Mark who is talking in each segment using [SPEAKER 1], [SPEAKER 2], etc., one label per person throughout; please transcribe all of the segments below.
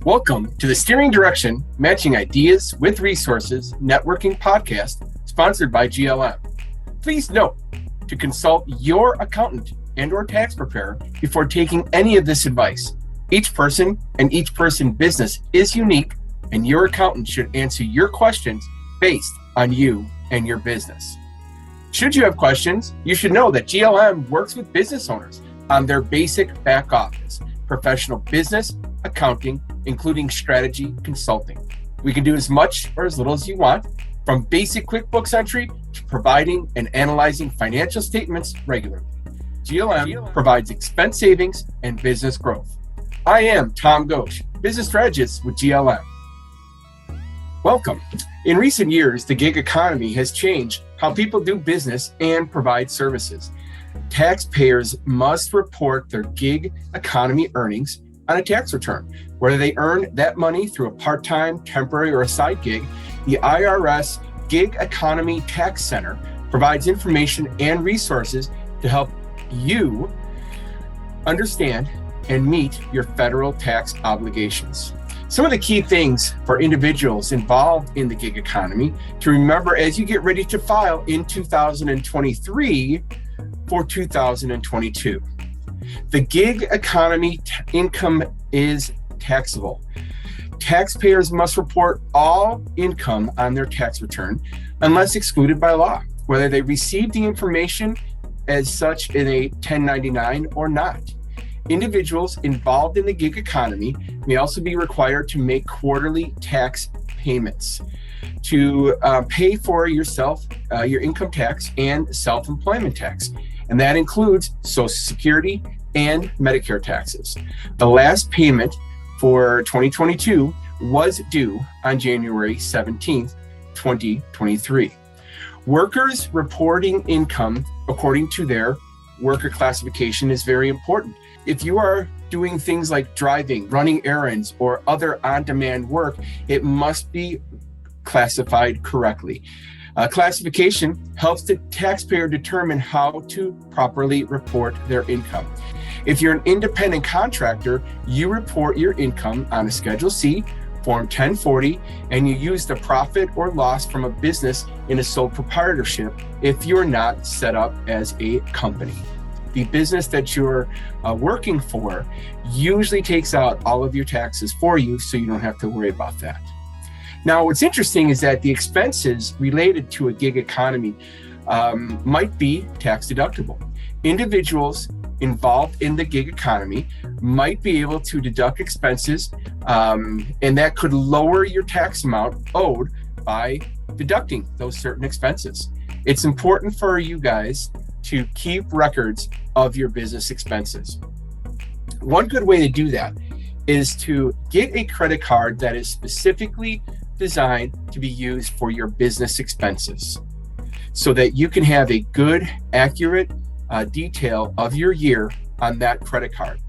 [SPEAKER 1] Welcome to the Steering Direction, Matching Ideas with Resources Networking podcast, sponsored by GLM. Please note to consult your accountant and/or tax preparer before taking any of this advice. Each person and each person business is unique, and your accountant should answer your questions based on you and your business. Should you have questions, you should know that GLM works with business owners on their basic back office, professional business, accounting, including strategy consulting. We can do as much or as little as you want, from basic QuickBooks entry to providing and analyzing financial statements regularly. GLM provides expense savings and business growth. I am Tom Ghosh, business strategist with GLM. Welcome. In recent years, the gig economy has changed how people do business and provide services. Taxpayers must report their gig economy earnings on a tax return. Whether they earn that money through a part-time, temporary, or a side gig, the IRS Gig Economy Tax Center provides information and resources to help you understand and meet your federal tax obligations. Some of the key things for individuals involved in the gig economy to remember as you get ready to file in 2023 for 2022. The gig economy income is taxable. Taxpayers must report all income on their tax return unless excluded by law, whether they receive the information as such in a 1099 or not. Individuals involved in the gig economy may also be required to make quarterly tax payments to pay for yourself, your income tax and self-employment tax. And that includes Social Security and Medicare taxes. The last payment for 2022 was due on January 17th, 2023. Workers reporting income according to their worker classification is very important. If you are doing things like driving, running errands, or other on-demand work, it must be classified correctly. Classification helps the taxpayer determine how to properly report their income. If you're an independent contractor, you report your income on a Schedule C, Form 1040, and you use the profit or loss from a business in a sole proprietorship if you're not set up as a company. The business that you're working for usually takes out all of your taxes for you, so you don't have to worry about that. Now, what's interesting is that the expenses related to a gig economy might be tax deductible. Individuals involved in the gig economy might be able to deduct expenses, and that could lower your tax amount owed by deducting those certain expenses. It's important for you guys to keep records of your business expenses. One good way to do that is to get a credit card that is specifically designed to be used for your business expenses so that you can have a good, accurate detail of your year on that credit card.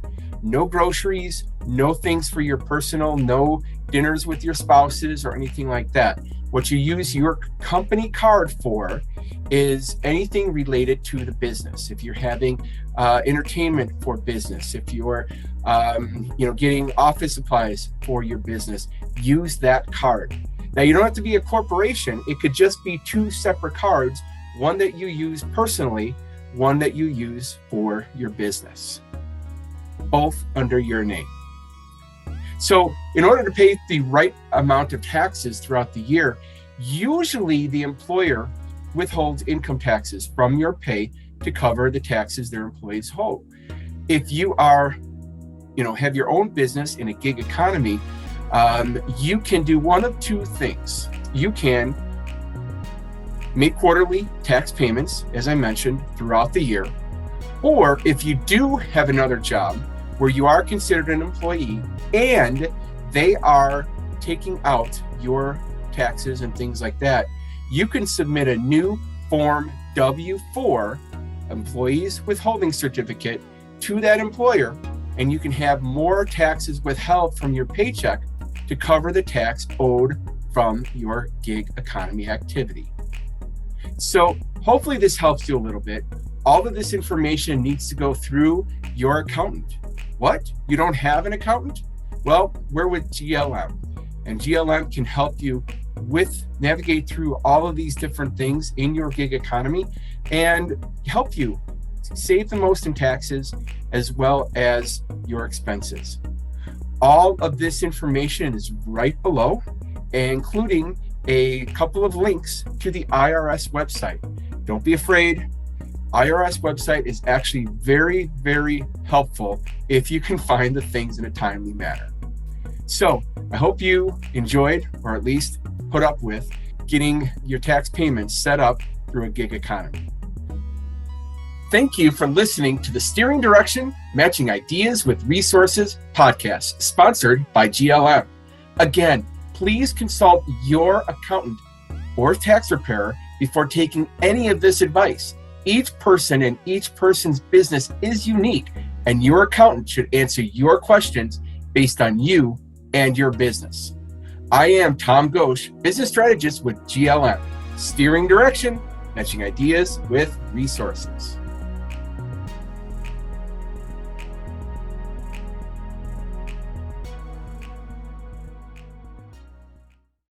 [SPEAKER 1] No groceries, no things for your personal, no dinners with your spouses or anything like that. What you use your company card for is anything related to the business. If you're having entertainment for business, if you're getting office supplies for your business, use that card. Now, you don't have to be a corporation. It could just be two separate cards, one that you use personally, one that you use for your business, both under your name. So in order to pay the right amount of taxes throughout the year, usually the employer withholds income taxes from your pay to cover the taxes their employees hold. If you are, have your own business in a gig economy, you can do one of two things. You can make quarterly tax payments, as I mentioned, throughout the year. Or if you do have another job where you are considered an employee and they are taking out your taxes and things like that, you can submit a new Form W-4, Employees Withholding Certificate, to that employer, and you can have more taxes withheld from your paycheck to cover the tax owed from your gig economy activity. So hopefully this helps you a little bit. All of this information needs to go through your accountant. What? You don't have an accountant? Well, we're with GLM, and GLM can help you navigate through all of these different things in your gig economy and help you save the most in taxes as well as your expenses. All of this information is right below, including a couple of links to the IRS website. Don't be afraid. IRS website is actually very, very helpful if you can find the things in a timely manner. So I hope you enjoyed, or at least put up with, getting your tax payments set up through a gig economy. Thank you for listening to the Steering Direction, Matching Ideas with Resources podcast, sponsored by GLM. Again, please consult your accountant or tax preparer before taking any of this advice. Each person and each person's business is unique, and your accountant should answer your questions based on you and your business. I am Tom Ghosh, business strategist with GLM. Steering Direction, Matching Ideas with Resources.